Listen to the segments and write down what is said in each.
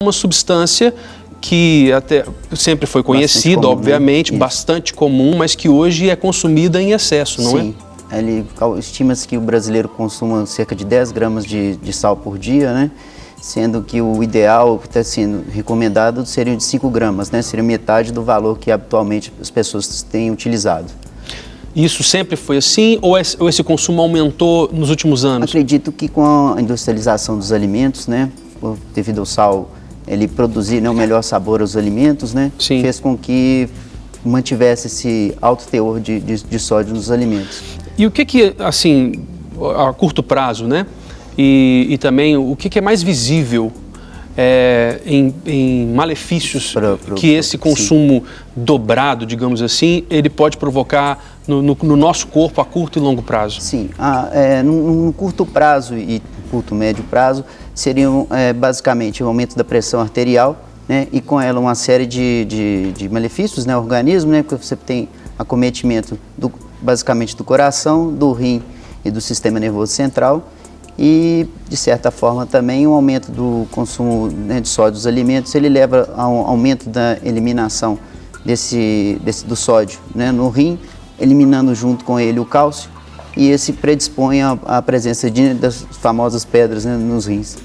uma substância que até sempre foi conhecida, comum, obviamente, né? Bastante comum, mas que hoje é consumida em excesso, não é? Sim, estima-se que o brasileiro consuma cerca de 10 gramas de sal por dia, né? Sendo que o ideal, que está sendo recomendado, seria de 5 gramas, né? Seria metade do valor que habitualmente as pessoas têm utilizado. Isso sempre foi assim ou esse consumo aumentou nos últimos anos? Acredito que com a industrialização dos alimentos, né? Devido ao sal, ele produzir, né, o melhor sabor aos alimentos, né? Sim. Fez com que mantivesse esse alto teor de sódio nos alimentos. E o que assim, a curto prazo, né? E também o que é mais visível em malefícios que esse consumo dobrado, digamos assim, ele pode provocar no nosso corpo a curto e longo prazo? Sim, no curto prazo e curto médio prazo seriam basicamente o aumento da pressão arterial, né, e com ela uma série de malefícios, né, ao organismo, né, porque você tem acometimento basicamente do coração, do rim e do sistema nervoso central. E, de certa forma, também o aumento do consumo, né, de sódio dos alimentos, ele leva a um aumento da eliminação do sódio, né, no rim, eliminando junto com ele o cálcio, e esse predispõe à presença das famosas pedras, né, nos rins.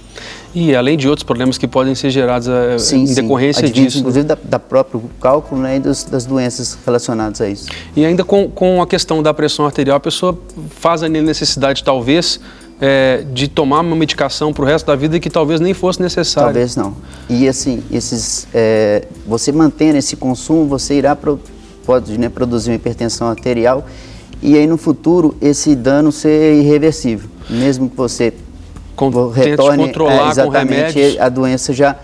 E além de outros problemas que podem ser gerados em decorrência disso. Inclusive da próprio cálculo, né, e das doenças relacionadas a isso. E ainda com a questão da pressão arterial, a pessoa faz a necessidade, talvez, de tomar uma medicação para o resto da vida que talvez nem fosse necessário. Talvez não. E assim, você mantendo esse consumo, você pode, né, produzir uma hipertensão arterial e aí no futuro esse dano ser irreversível. Mesmo que você retorne controlar com remédios, a doença já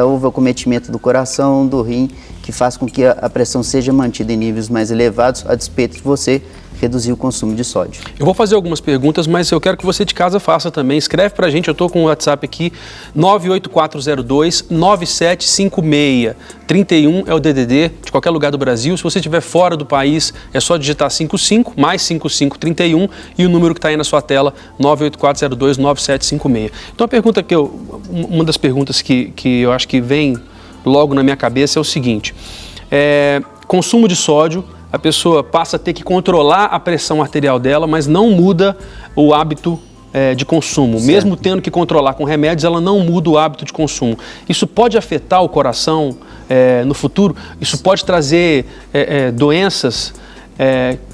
houve acometimento do coração, do rim, que faz com que a pressão seja mantida em níveis mais elevados, a despeito de você reduzir o consumo de sódio. Eu vou fazer algumas perguntas, mas eu quero que você de casa faça também. Escreve pra gente, eu estou com o WhatsApp aqui, 98402-9756. 31 é o DDD de qualquer lugar do Brasil. Se você estiver fora do país, é só digitar 55, mais 5531 e o número que está aí na sua tela, 98402-9756. Então uma das perguntas que eu acho que vem logo na minha cabeça é o seguinte, consumo de sódio, a pessoa passa a ter que controlar a pressão arterial dela, mas não muda o hábito de consumo. Certo. Mesmo tendo que controlar com remédios, ela não muda o hábito de consumo. Isso pode afetar o coração no futuro? Isso pode trazer doenças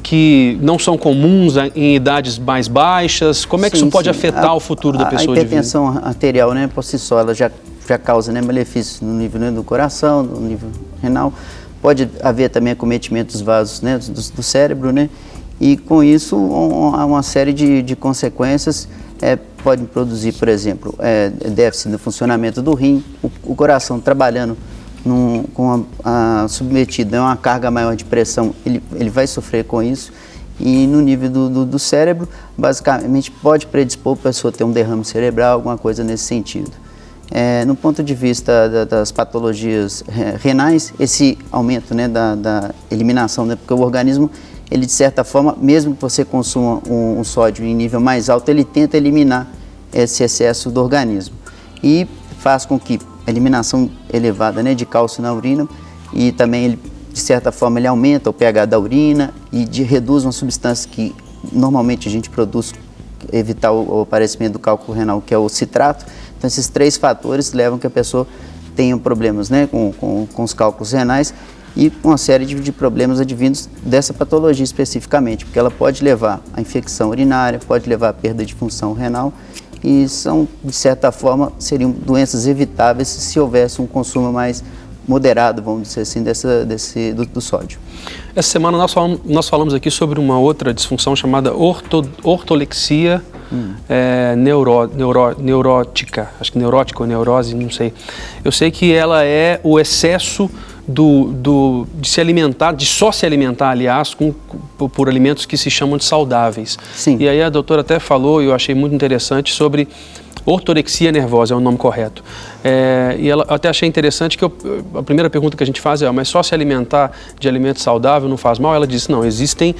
que não são comuns em idades mais baixas? Como é que isso pode afetar o futuro da pessoa? A hipertensão arterial, né, por si só, ela já causa, né, malefícios no nível, né, do coração, no nível renal. Pode haver também acometimento dos vasos, né, do cérebro, né, e com isso uma série de consequências. Pode produzir, por exemplo, déficit no funcionamento do rim, o coração trabalhando submetido a uma carga maior de pressão, ele vai sofrer com isso, e no nível do cérebro, basicamente pode predispor a pessoa a ter um derrame cerebral, alguma coisa nesse sentido. No ponto de vista das patologias renais, esse aumento, né, da eliminação, né, porque o organismo, ele de certa forma, mesmo que você consuma um sódio em nível mais alto, ele tenta eliminar esse excesso do organismo e faz com que a eliminação elevada, né, de cálcio na urina, e também ele, de certa forma, ele aumenta o pH da urina e reduz uma substância que normalmente a gente produz, evitar o aparecimento do cálculo renal, que é o citrato. Então, esses três fatores levam que a pessoa tenha problemas, né, com os cálculos renais e uma série de problemas advindos dessa patologia especificamente, porque ela pode levar à infecção urinária, pode levar à perda de função renal e são, de certa forma, seriam doenças evitáveis se houvesse um consumo mais moderado, vamos dizer assim, do sódio. Essa semana nós falamos aqui sobre uma outra disfunção chamada ortorexia neurótica, acho que neurótica ou neurose, não sei. Eu sei que ela é o excesso de se alimentar, de só se alimentar, aliás, por alimentos que se chamam de saudáveis. Sim. E aí a doutora até falou, e eu achei muito interessante, sobre ortorexia nervosa, é o nome correto. E eu até achei interessante que a primeira pergunta que a gente faz mas só se alimentar de alimento saudável não faz mal? Ela disse, não, existem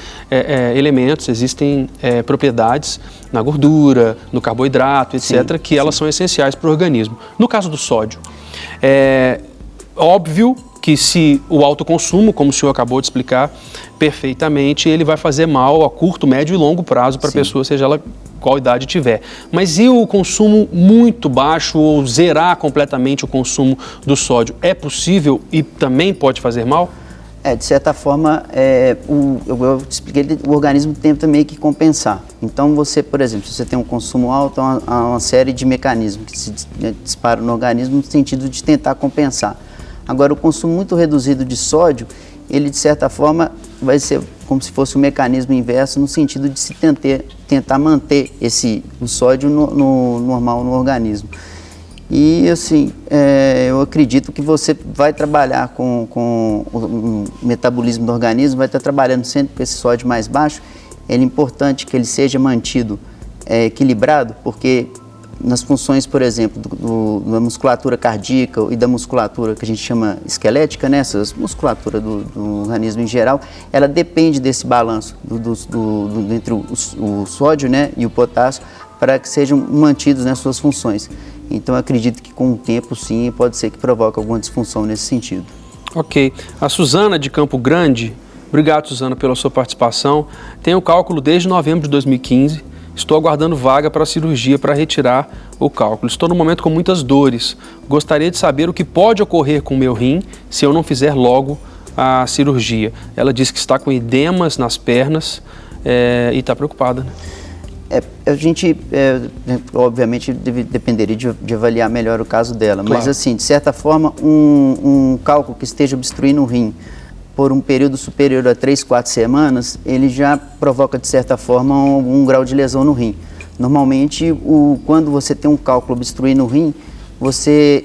elementos, existem propriedades na gordura, no carboidrato, etc., que elas são essenciais para o organismo. No caso do sódio, É óbvio que se o alto consumo, como o senhor acabou de explicar perfeitamente, ele vai fazer mal a curto, médio e longo prazo para a pessoa, seja ela qual idade tiver. Mas e o consumo muito baixo ou zerar completamente o consumo do sódio? É possível e também pode fazer mal? De certa forma, eu te expliquei, o organismo tenta meio que compensar. Então, você, por exemplo, se você tem um consumo alto, há uma série de mecanismos que se disparam no organismo no sentido de tentar compensar. Agora, o consumo muito reduzido de sódio, ele, de certa forma, vai ser como se fosse um mecanismo inverso no sentido de se tentar manter o sódio normal no organismo. E, assim, eu acredito que você vai trabalhar com o metabolismo do organismo, vai estar trabalhando sempre com esse sódio mais baixo. É importante que ele seja mantido equilibrado, porque nas funções, por exemplo, da musculatura cardíaca e da musculatura que a gente chama esquelética, né, essa musculatura do organismo em geral, ela depende desse balanço entre o sódio, né, e o potássio para que sejam mantidos nas suas funções. Então, eu acredito que com o tempo, sim, pode ser que provoque alguma disfunção nesse sentido. Ok. A Suzana de Campo Grande, obrigado, Suzana, pela sua participação. Tenho cálculo desde novembro de 2015. Estou aguardando vaga para a cirurgia para retirar o cálculo. Estou no momento com muitas dores. Gostaria de saber o que pode ocorrer com o meu rim se eu não fizer logo a cirurgia. Ela diz que está com edemas nas pernas e está preocupada, né? A gente, obviamente, dependeria de avaliar melhor o caso dela, claro. Mas, assim, de certa forma, um cálculo que esteja obstruindo o rim por um período superior a 3, 4 semanas, ele já provoca, de certa forma, um grau de lesão no rim. Normalmente, quando você tem um cálculo obstruindo o rim,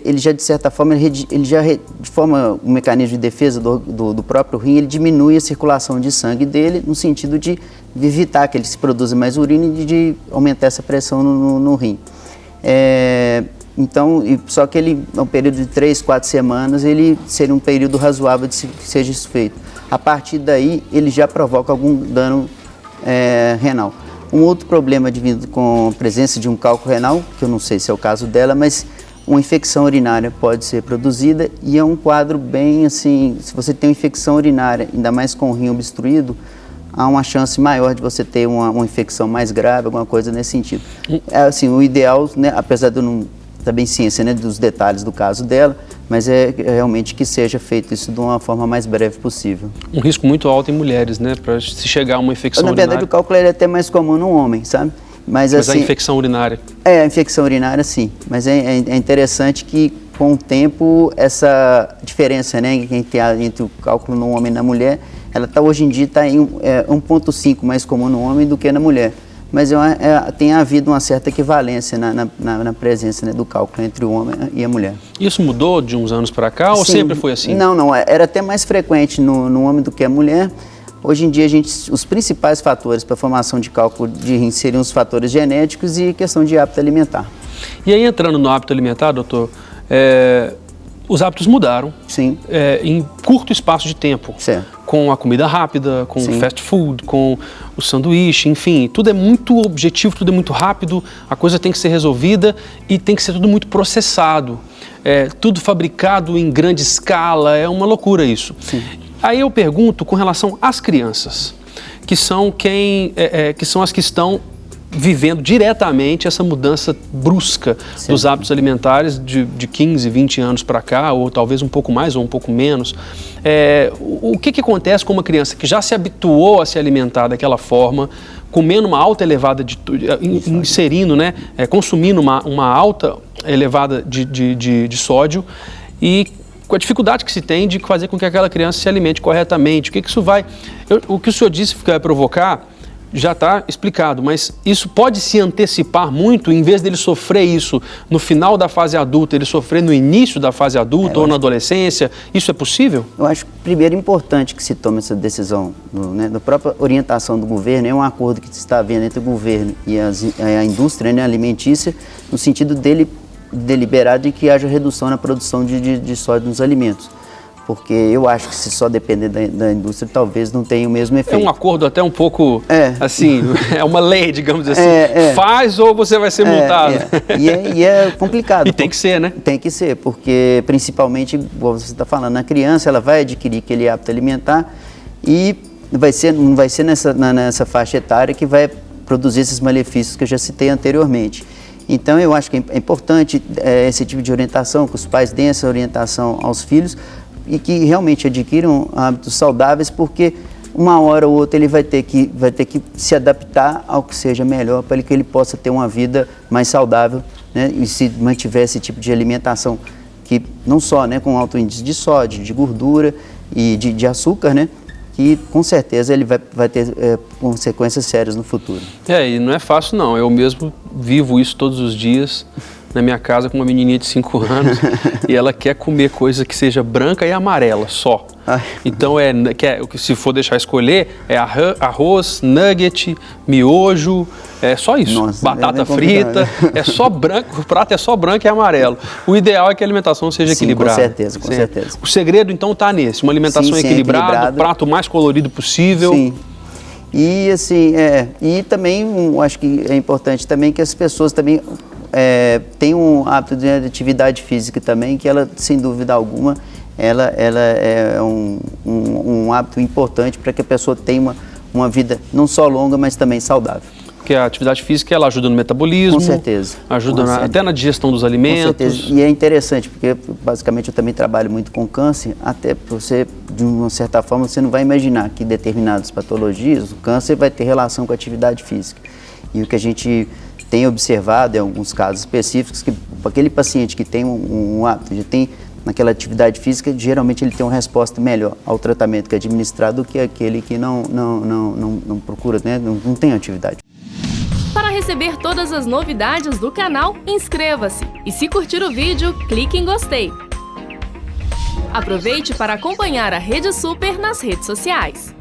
ele já, de certa forma, de forma um mecanismo de defesa do próprio rim, ele diminui a circulação de sangue dele, no sentido de evitar que ele se produza mais urina e de aumentar essa pressão no rim. Então, só que ele, um período de 3, 4 semanas, ele seria um período razoável de que seja isso feito. A partir daí, ele já provoca algum dano renal. Um outro problema vindo com a presença de um cálculo renal, que eu não sei se é o caso dela, mas uma infecção urinária pode ser produzida e é um quadro bem assim, se você tem uma infecção urinária, ainda mais com o rim obstruído, há uma chance maior de você ter uma infecção mais grave, alguma coisa nesse sentido. Assim, o ideal, né, apesar de eu não saber ciência, né, dos detalhes do caso dela, mas é realmente que seja feito isso de uma forma mais breve possível. Um risco muito alto em mulheres, né, para se chegar a uma infecção urinária. Na verdade, o cálculo é até mais comum no homem, sabe? Mas assim, a infecção urinária? A infecção urinária, sim. Mas é interessante que, com o tempo, essa diferença, né, entre o cálculo no homem e na mulher, ela hoje em dia está em 1,5 mais comum no homem do que na mulher. Mas tem havido uma certa equivalência na presença, né, do cálculo entre o homem e a mulher. Isso mudou de uns anos para cá ou sempre foi assim? Não, era até mais frequente no homem do que a mulher. Hoje em dia, os principais fatores para a formação de cálculo de rim seriam os fatores genéticos e questão de hábito alimentar. E aí, entrando no hábito alimentar, doutor, os hábitos mudaram. Sim. Em curto espaço de tempo. Certo. Com a comida rápida, com o fast food, com o sanduíche, enfim, tudo é muito objetivo, tudo é muito rápido, a coisa tem que ser resolvida e tem que ser tudo muito processado. Tudo fabricado em grande escala, é uma loucura isso. Sim. Aí eu pergunto com relação às crianças, que são as que estão vivendo diretamente essa mudança brusca dos hábitos alimentares de 15, 20 anos para cá, ou talvez um pouco mais ou um pouco menos. O que acontece com uma criança que já se habituou a se alimentar daquela forma, comendo uma alta elevada, inserindo, né, consumindo uma alta elevada de sódio e com a dificuldade que se tem de fazer com que aquela criança se alimente corretamente? O que isso vai... O que o senhor disse que vai provocar já está explicado, mas isso pode se antecipar muito, em vez dele sofrer isso no final da fase adulta, ele sofrer no início da fase adulta ou na adolescência? Isso é possível? Eu acho, primeiro, importante que se tome essa decisão, né, da própria orientação do governo, é um acordo que se está havendo entre o governo e a indústria, né, alimentícia, no sentido deliberado de que haja redução na produção de sódio nos alimentos. porque eu acho que se só depender da indústria, talvez não tenha o mesmo É efeito. um acordo até um pouco, assim, é uma lei, digamos assim. Faz ou você vai ser multado. E é complicado. E tem que ser, né? Tem que ser, porque principalmente, como você está falando, a criança ela vai adquirir aquele hábito alimentar e não vai ser nessa faixa etária que vai produzir esses malefícios que eu já citei anteriormente. Então, eu acho que é importante esse tipo de orientação, que os pais deem essa orientação aos filhos e que realmente adquiram hábitos saudáveis, porque uma hora ou outra ele vai ter que se adaptar ao que seja melhor para que ele possa ter uma vida mais saudável, né? E se mantiver esse tipo de alimentação, que não só, né, com alto índice de sódio, de gordura e de açúcar, né? Que com certeza ele vai ter consequências sérias no futuro. E não é fácil não, eu mesmo vivo isso todos os dias na minha casa com uma menininha de 5 anos e ela quer comer coisa que seja branca e amarela só. Então, se for deixar escolher, é arroz, nugget, miojo, é só isso. Nossa, batata frita, é só branco, o prato é só branco e amarelo. O ideal é que a alimentação seja equilibrada. Com certeza. O segredo, então, está nesse, uma alimentação equilibrada, o prato mais colorido possível. Sim. E assim, e também acho que é importante também que as pessoas também tenham um hábito de atividade física também, que ela, sem dúvida alguma, ela é um hábito importante para que a pessoa tenha uma vida não só longa, mas também saudável. Porque a atividade física, ela ajuda no metabolismo. Com certeza. Ajuda até na digestão dos alimentos. Com certeza. E é interessante, porque basicamente eu também trabalho muito com câncer, até você, de uma certa forma, você não vai imaginar que determinadas patologias, o câncer vai ter relação com a atividade física. E o que a gente tem observado em alguns casos específicos, que aquele paciente que tem um hábito, já tem naquela atividade física, geralmente ele tem uma resposta melhor ao tratamento que é administrado do que aquele que não procura, né? não tem atividade. Para receber todas as novidades do canal, inscreva-se e, se curtir o vídeo, clique em gostei. Aproveite para acompanhar a Rede Super nas redes sociais.